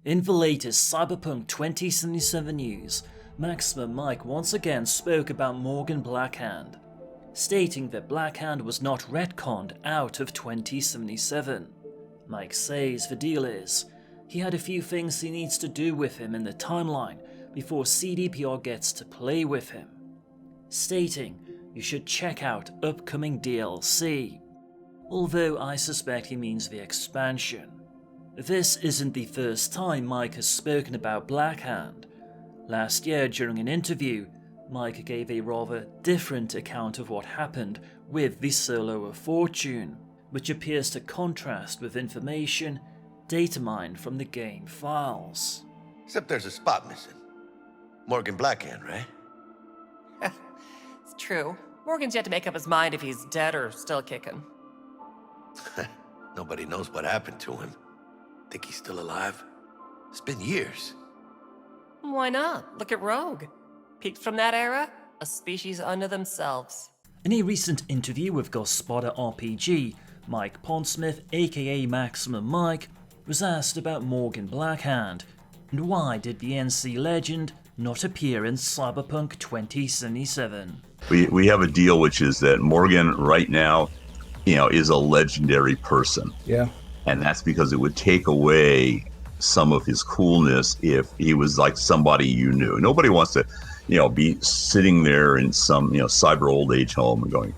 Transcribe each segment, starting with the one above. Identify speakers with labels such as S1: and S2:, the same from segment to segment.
S1: In the latest Cyberpunk 2077 news, Maximum Mike once again spoke about Morgan Blackhand, stating that Blackhand was not retconned out of 2077. Mike says the deal is, he had a few things he needs to do with him in the timeline before CDPR gets to play with him, stating you should check out upcoming DLC, although I suspect he means the expansion. This isn't the first time Mike has spoken about Blackhand. Last year during an interview, Mike gave a rather different account of what happened with the Solo of Fortune, which appears to contrast with information data mined from the game files.
S2: Except there's a spot missing. Morgan Blackhand, right?
S3: It's true. Morgan's yet to make up his mind if he's dead or still kicking.
S2: Nobody knows what happened to him. Think he's still alive? It's been years.
S3: Why not? Look at Rogue. Peaks from that era, a species unto themselves.
S1: In a recent interview with Gospoda RPG, Mike Pondsmith, aka Maximum Mike, was asked about Morgan Blackhand, and why did the NC legend not appear in Cyberpunk 2077.
S4: We have a deal which is that Morgan right now, is a legendary person.
S5: Yeah.
S4: And that's because it would take away some of his coolness if he was like somebody you knew. Nobody wants to, be sitting there in some, cyber old age home and going,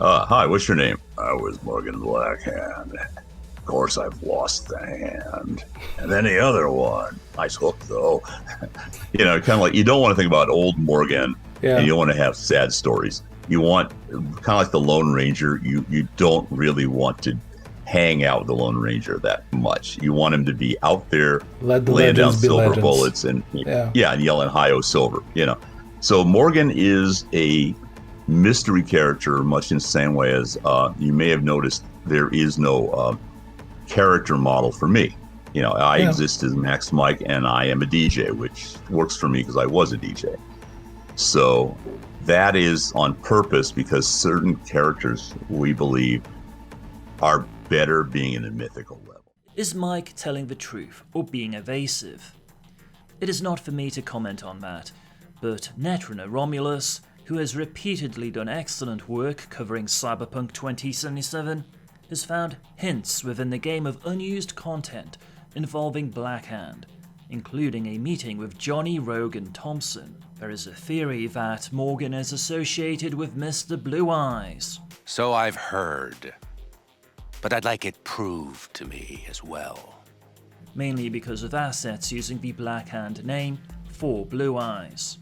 S4: hi, what's your name? I was Morgan Blackhand. Of course, I've lost the hand. And then the other one, nice hook though. Kind of like, you don't want to think about old Morgan.
S5: Yeah.
S4: And you don't want to have sad stories. You want, kind of like the Lone Ranger, you don't really want to hang out with the Lone Ranger that much. You want him to be out there laying down silver bullets and and yelling "Hi-Yo Silver," So Morgan is a mystery character, much in the same way as you may have noticed there is no character model for me. I exist as Max Mike and I am a DJ, which works for me because I was a DJ. So that is on purpose because certain characters, we believe, are better being in a mythical level.
S1: Is Mike telling the truth or being evasive? It is not for me to comment on that, but Netrunner Romulus, who has repeatedly done excellent work covering Cyberpunk 2077, has found hints within the game of unused content involving Blackhand, including a meeting with Johnny Rogan Thompson. There is a theory that Morgan is associated with Mr. Blue Eyes.
S6: So I've heard, but I'd like it proved to me as well.
S1: Mainly because of assets using the Blackhand name for Blue Eyes.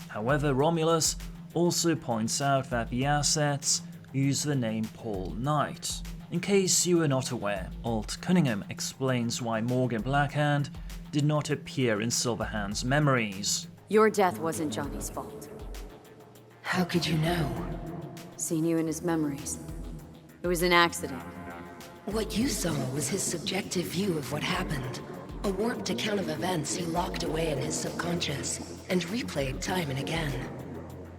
S1: However, Romulus also points out that the assets use the name Paul Knight. In case you are not aware, Alt Cunningham explains why Morgan Blackhand did not appear in Silverhand's memories.
S7: Your death wasn't Johnny's fault.
S8: How could you know?
S7: Seen you in his memories. It was an accident.
S8: What you saw was his subjective view of what happened. A warped account of events he locked away in his subconscious and replayed time and again.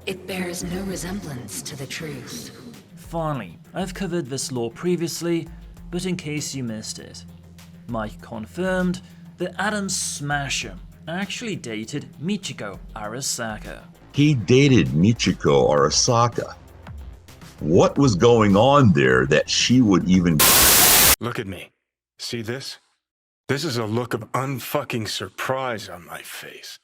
S8: It bears no resemblance to the truth.
S1: Finally, I've covered this lore previously, but in case you missed it, Mike confirmed that Adam Smasher actually dated Michiko Arasaka.
S4: He dated Michiko Arasaka. What was going on there that she would even...
S9: Look at me. See this? This is a look of unfucking surprise on my face.